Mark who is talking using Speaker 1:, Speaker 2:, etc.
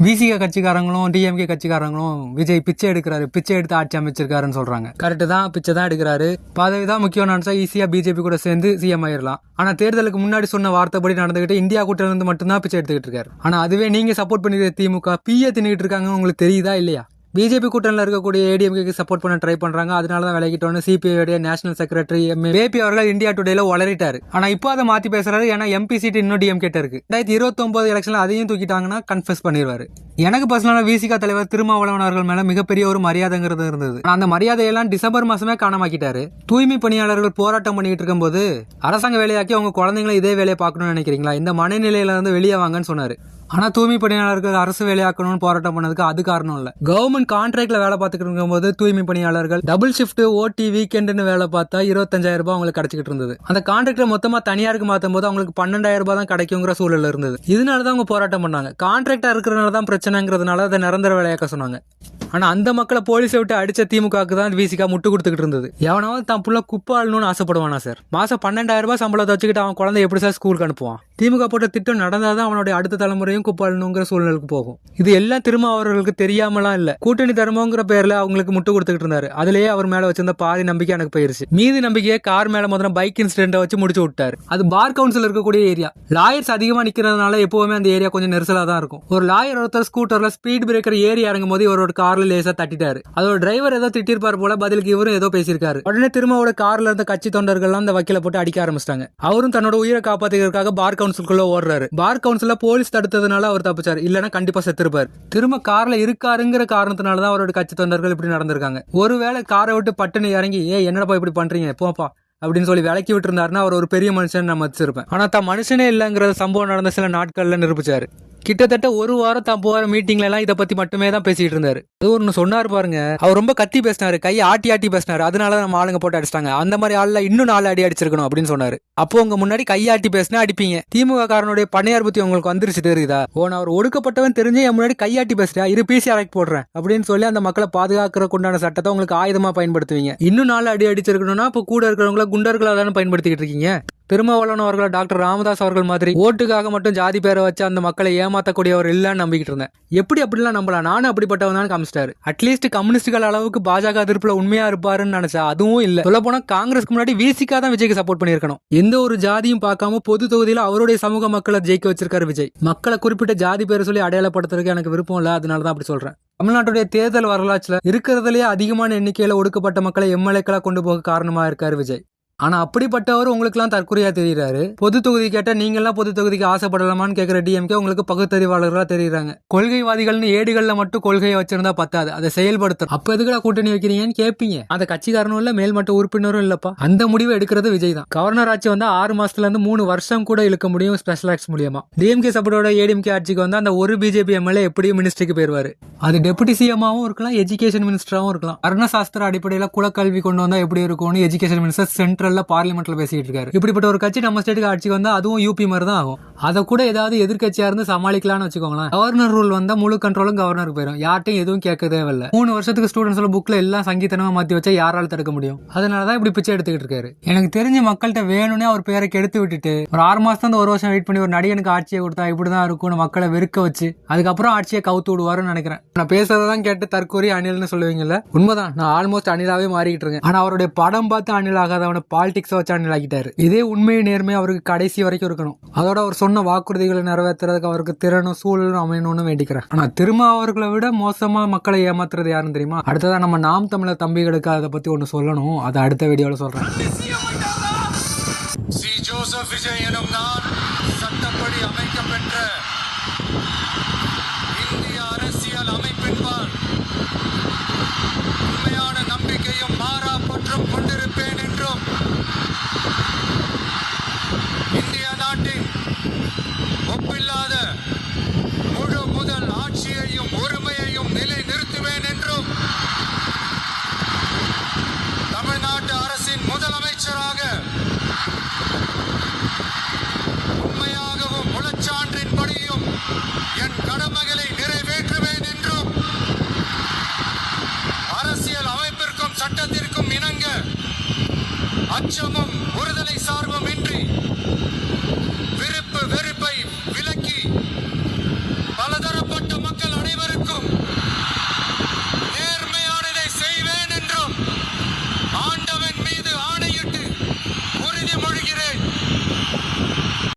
Speaker 1: விசிக கட்சிக்காரங்களும் DMK கட்சிக்காரங்களும் Vijay பிச்சை எடுக்கிறாரு, பிச்சை எடுத்து ஆட்சி அமைச்சிருக்காருன்னு சொல்றாங்க. கரெக்ட் தான், பிச்சை தான் எடுக்கிறாரு. பதவி தான் முக்கியம் நினைச்சா ஈஸியா பிஜேபி கூட சேர்ந்து சிஎம் ஆயிடலாம். ஆனா தேர்தலுக்கு முன்னாடி சொன்ன வார்த்தைப்படி நடந்துகிட்டு இந்தியா கூட்டணியில இருந்து மட்டும்தான் பிச்சை எடுத்துக்கிட்டு இருக்காரு. ஆனா அதுவே நீங்க சப்போர்ட் பண்ணிக்கிற திமுக பிஏ தின்னுட்டு இருக்காங்க, உங்களுக்கு தெரியுதா இல்லையா? பிஜேபி கூட்டணியில் இருக்கக்கூடிய ஏடிஎம்கேக்கு சப்போர்ட் பண்ண ட்ரை பண்றாங்க. அதனால தான் விலகிட்டோன்னு சிபிஐ நேஷனல் செக்ரட்டரி பேபி அவர்கள் இந்தியா டுடேல வளரிட்டாரு. ஆனா இப்போ அதை மாத்தி பேசுறாரு. ஏன்னா எம்பி சீட் இன்னும் டிஎம் கிட்ட இருக்கு. 2029 எலெக்ஷன்ல அதையும் தூக்கிட்டாங்கன்னா கன்ஃபஸ் பண்ணிடுவாரு. எனக்கு பர்சனலா விசிகா தலைவர் திருமாவளவன் அவர்கள் மேல மிகப்பெரிய ஒரு மரியாதைங்கிறது இருந்தது. அந்த மரியாதையெல்லாம் டிசம்பர் மாசமே காணாமாக்கிட்டாரு. தூய்மை பணியாளர்கள் போராட்டம் பண்ணிட்டு இருக்கும் போது அரசாங்க வேலையாக்கி அவங்க குழந்தைங்களை இதே வேலையை பார்க்கணும்னு நினைக்கிறீங்களா, இந்த மனநிலையில இருந்து வெளியே வாங்கன்னு சொன்னாரு. ஆனா தூய்மை பணியாளர்கள் அரசு வேலையாக்கணும்னு போராட்டம் பண்ணதுக்கு அது காரணம் இல்ல. கவர்மெண்ட் கான்ட்ராக்ட்ல வேலை பார்த்துட்டு இருக்கும் போது தூய்மை பணியாளர்கள் டபுள் ஷிஃப்ட், ஓடி, வீக்கெண்ட்னு வேலை பார்த்தா 25,000 ரூபாய் அவங்களுக்கு கிடைச்சிட்டு இருந்தது. அந்த கான்ட்ராக்ட்ல மொத்தமா தனியாருக்கு மாத்தும் போது அவங்களுக்கு 12,000 ரூபாய் தான் கிடைக்குங்கிற சூழல் இருந்தது. இதனாலதான் அவங்க போராட்டம் பண்ணாங்க. கான்ட்ராக்டா இருக்கிறதுனால தான் பிரச்சனைங்கிறதுனால அதை நிரந்தர வேலையாக்க சொன்னாங்க. ஆனா அந்த மக்களை போலீஸை விட்டு அடிச்ச திமுகவுக்கு தான் விசிகா முட்டு கொடுத்துக்கிட்டு இருந்தது. எவனாவது தான் புள்ள குப்பாளணும்னு ஆசைப்படுவானா சார்? மாசம் 12,000 ரூபாய் சம்பளத்தை வச்சுக்கிட்டு அவன் குழந்தை எப்படி சார் ஸ்கூலுக்கு அனுப்புவான்? திமுக போட்ட திட்டம் நடந்தாதான் அவனுடைய அடுத்த தலைமுறையும் குப்பாளணுங்கிற சூழ்நிலைக்கு போகும். இது எல்லாம் திரும்ப அவர்களுக்கு தெரியாமலாம் இல்ல. கூட்டணி தர்மங்கிற பேர்ல அவங்களுக்கு முட்டு கொடுத்துக்கிட்டு இருந்தாரு. அதுலயே அவர் மேல வச்சிருந்த பாதி நம்பிக்கை எனக்கு போயிருச்சு. மீதி நம்பிக்கையை கார் மேல முதல்ல பைக் இன்சிடென்ட்டை வச்சு முடிச்சு விட்டாரு. அது பார் கவுன்சில் இருக்கக்கூடிய ஏரியா. லாயர்ஸ் அதிகமா நிக்கிறதுனால எப்பவுமே அந்த ஏரியா கொஞ்சம் நெரிசலா தான் இருக்கும். ஒரு லாயர் ஒருத்தர் ஸ்கூட்டர்ல ஸ்பீட் பிரேக்கர் ஏறி இறங்கும் போது இவரோட கார்ல லேசா தட்டிட்டாரு. அதோட டிரைவர் ஏதோ திட்டிருப்பார் போல, பதிலுக்கு இவரும் ஏதோ பேசியிருக்காரு. உடனே திரும்பவோட கார்ல இருந்த கட்சி தொண்டர்கள் அந்த வக்கீல போட்டு அடிக்க ஆரம்பிச்சிட்டாங்க. அவரும் தன்னோட உயிரை காப்பாத்துறதுக்காக பார் கவுன்சிலுக்குள்ள ஓடுறாரு. பார் கவுன்சில போலீஸ் தடுத்ததுனால அவர் தப்பிச்சாரு, இல்லன்னா கண்டிப்பா செத்துருப்பாரு. திரும்ப கார்ல இருக்காருங்கிற காரணத்தினாலதான் அவரோட கட்சி தொண்டர்கள் இப்படி நடந்திருக்காங்க. ஒருவேளை காரை விட்டு பட்டுன்னு இறங்கி என்னடா இப்படி பண்றீங்க போப்பா அப்படின்னு சொல்லி விலக்கி விட்டு இருந்தாருன்னா அவர் ஒரு பெரிய மனுஷன் நான் மதிச்சிருப்பேன். ஆனா தான் மனுஷனே இல்லங்கிற சம்பவம் நடந்த சில நாட்கள்ல நிரூபிச்சாரு. கிட்டத்தட்ட ஒரு வாரம் தான் போற மீட்டிங்ல எல்லாம் இதை பத்தி மட்டுமே தான் பேசிட்டு இருந்தாரு. அது ஒன்னு சொன்னாரு பாருங்க, அவர் ரொம்ப கத்தி பேசினாரு, கை ஆட்டி ஆட்டி பேசினாரு. அதனால நம்ம ஆளுங்க போட்டு அடிச்சிட்டாங்க. அந்த மாதிரி ஆள்ல இன்னும் 4 அடி அடிச்சிருக்கணும் அப்படின்னு சொன்னாரு. அப்போ உங்க முன்னாடி கையாட்டி பேசினா அடிப்பீங்க. திமுக காரனுடைய பணையார் பத்தி உங்களுக்கு வந்துருச்சு தெரியுதா? அவர் ஒடுக்கப்பட்டவன் தெரிஞ்சு என் முன்னாடி கையாட்டி பேசுறியா, இரு பிசி அரெக்ட் போடுறேன் அப்படின்னு சொல்லி அந்த மக்களை பாதுகாக்கிறதுக்கு உண்டான சட்டத்தை உங்களுக்கு ஆயுதமா பயன்படுத்துவீங்க. இன்னும் 4 அடி அடிச்சிருக்கணும்னா இப்போ கூட இருக்கிறவங்கள குண்டர்களா தானே பயன்படுத்திக்கிட்டு இருக்கீங்க. திருமாவளவன் அவர்கள் டாக்டர் ராமதாஸ் அவர்கள் மாதிரி ஓட்டுக்காக மட்டும் ஜாதி பேரை வச்சு அந்த மக்களை ஏமாத்தக்கூடியவர் இல்லன்னு நம்பிக்கிட்டு இருந்தேன். எப்படி அப்படிலாம் நம்பலாம்? நானும் அப்படிப்பட்டவன் தான் காமிச்சிட்டாரு. அட்லீஸ்ட் கம்யூனிஸ்டுகள் அளவுக்கு பாஜக எதிர்ப்புல உண்மையா இருப்பாருன்னு நினைச்சா அதுவும் இல்ல. சொல்ல போனா காங்கிரஸ்க்கு முன்னாடி விசிகா தான் விஜய்க்கு சப்போர்ட் பண்ணிருக்கணும். எந்த ஒரு ஜாதியும் பார்க்காம பொது தொகுதியில அவருடைய சமூக மக்களை ஜெயிக்க வச்சிருக்காரு விஜய். மக்களை குறிப்பிட்ட ஜாதி பேரை சொல்லி அடையாளப்படுத்துறதுக்கு எனக்கு விருப்பம் இல்ல, அதனாலதான் அப்படி சொல்றேன். தமிழ்நாட்டுடைய தேர்தல் வரலாற்றுல இருக்கிறதுலயே அதிகமான எண்ணிக்கையில ஒடுக்கப்பட்ட மக்களை எம்எல்ஏக்களா கொண்டு போக காரணமா இருக்காரு விஜய். ஆனா அப்படிப்பட்டவர் உங்களுக்கு எல்லாம் தற்கொலையா தெரியுறாரு. பொது தொகுதி கேட்டா நீங்க எல்லாம் பொது தொகுதிக்கு ஆசைப்படலாமான்னு கேட்கிற டிஎம்கே உங்களுக்கு பகுத்தறிவாளர்களா தெரியுறாங்க. கொள்கைவாதிகள்னு ஏடுகள்ல மட்டும் கொள்கையை வச்சிருந்தா பத்தாது, அதை செயல்படுத்தும். அப்ப எதுக்குடா கூட்டணி வைக்கிறீங்கன்னு கேட்பீங்க. அந்த கட்சிக்காரனும் இல்ல, மேல்மட்ட உறுப்பினரும் இல்லப்பா. அந்த முடிவை எடுக்கிறது விஜய் தான். கவர்னர் ஆட்சி வந்து 6 மாசத்துல இருந்து 3 வருஷம் கூட இழுக்க முடியும் ஸ்பெஷல் ஆக்ட் மூலியமா. டிஎம்கே சப்போர்ட்டோட ஏடிஎம்கே ஆட்சிக்கு வந்து அந்த ஒரு பிஜேபி எம்எல்ஏ எப்படியும் மினிஸ்ட்ரிக்கு போயிருவாரு. அது டெபுட்டி சிஎம்மாவும் இருக்கலாம், எஜுகேஷன் மினிஸ்டராவும் இருக்கலாம். வர்ணசாஸ்திர அடிப்படையில குலக்கல்வி கொண்டு வந்தா எப்படி இருக்கும்னு எஜுகேஷன் மினிஸ்டர் சென்ட்ரல் பார்லிமெண்ட்ல பேசிட்டு இருக்காரு. இப்படிப்பட்ட ஒரு கட்சி நம்ம ஸ்டேட்டுக்கு ஆட்சிக்கு வந்தா அதுவும் யூபி மாதிரி தான் ஆகும். அதை கூட ஏதாவது எதிர்கட்சியா இருந்து சமாளிக்கலாம்னு வச்சுக்கோங்களேன். கவர்னர் ரூல் வந்தா முழு கண்ட்ரோலும் கவர்னருக்கு போயிடும். யார்ட்டையும் எதுவும் கேட்க தேவையில்ல. 3 வருஷத்துக்கு ஸ்டூடெண்ட்ஸ்ல புக்ல எல்லாம் சங்கீதமா மாத்தி வச்சா யாரால தடுக்க முடியும்? அதனாலதான் இப்படி பிச்சை எடுத்துக்கிட்டு இருக்காரு. எனக்கு தெரிஞ்ச மக்கள்கிட்ட வேணும்னே அவர் பேரை கெடுத்து விட்டுட்டு ஒரு 6 மாசம் 1 வருஷம் வெயிட் பண்ணி ஒரு நடிகனுக்கு ஆட்சியை கொடுத்தா இப்படிதான் இருக்கும்னு மக்களை வெறுக்க வச்சு அதுக்கப்புறம் ஆட்சியை கவுத்து விடுவாருன்னு நினைக்கிறேன். நான் பேசுறதான் கேட்டு தற்கூரி அணில்னு சொல்லுவீங்கல்ல, உண்மைதான். நான் ஆல்மோஸ்ட் அணிலாவே மாறிக்கிட்டு இருக்கேன். ஆனா அவருடைய படம் பார்த்து அணில் ஆகாதவன பாலிடிக்ஸ் வச்சு அணில் ஆகிட்டாரு. இதே உண்மையை நேர்மை அவருக்கு கடைசி வரைக்கும் இருக்கணும். அதோட அவர் சொன்ன வாக்குறுதிகளை நிறைவேற்றுறதுக்கு அவருக்கு திறனும் சூழலும் அமையணும்னு வேண்டிக்கிறேன். ஆனா திரும்ப அவர்களை விட மோசமா மக்களை ஏமாத்துறது யாருன்னு தெரியுமா? அடுத்ததான் நம்ம நாம் தமிழர் தம்பிகளுக்கு அதை பத்தி ஒண்ணு சொல்லணும். அதை அடுத்த வீடியோல சொல்றேன். சட்டப்படி அமைக்கப்பெற்ற இந்திய அரசியல் அமைப்பின்பால் உண்மையான நம்பிக்கையும் மாறா பற்றும் கொண்டிருப்பேன் என்றும் இந்திய நாட்டின் ஒப்பில்லாத முழு முதல் ஆட்சியையும் உரிமையையும் நிலை நிறுத்துவேன் என்றும் தமிழ்நாட்டு அரசின் முதலமைச்சராக உண்மையாகவும் முழச்சான்றின்படியும் என் கடமைகளை நிறைவேற்றுவேன் என்றும் அரசியல் அமைப்பிற்கும் சட்டத்திற்கும் இணங்க அச்சமும்